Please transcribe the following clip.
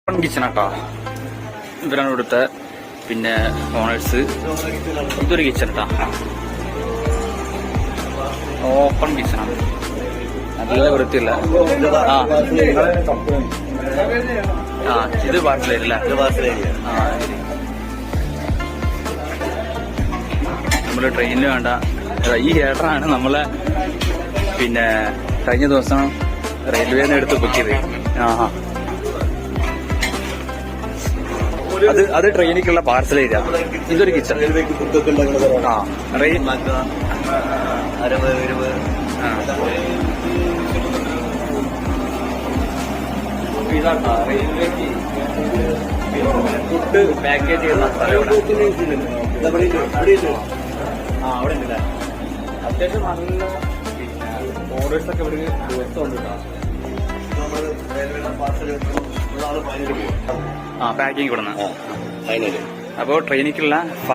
കിച്ചണാട്ടോ ഇവരാണ് ഇവിടുത്തെ പിന്നെ ഓണേഴ്സ്. ഇതൊരു കിച്ചൺ കേട്ടോ, ഓപ്പൺ കിച്ചണാണ്, നല്ല വൃത്തിയില്ല. ഇത് പാർസലേരിയല്ല, നമ്മള് ട്രെയിനിൽ വേണ്ട. ഈ ഏട്ടറാണ് നമ്മളെ പിന്നെ കഴിഞ്ഞ ദിവസം റെയിൽവേന്ന് എടുത്ത് ബുക്ക് ചെയ്ത്. അത് ട്രെയിനിക്കുള്ള പാർസൽ ഏരിയ. ഇതൊരു കിച്ചൺ. ഇതാട്ടോ റെയിൽവേക്ക് ഫുഡ് പാക്കേജ് ചെയ്യുന്ന സ്ഥലം. അവിടെ ഉണ്ടല്ലേ, അത്യാവശ്യം നല്ല പിന്നെ ഓർഡേഴ്സ് ഒക്കെ ഇവിടെ ദിവസം ഉണ്ട് കേട്ടോ. പാക്കിങ് കൊടുന്ന. അപ്പോൾ ട്രെയിനിക്കുള്ള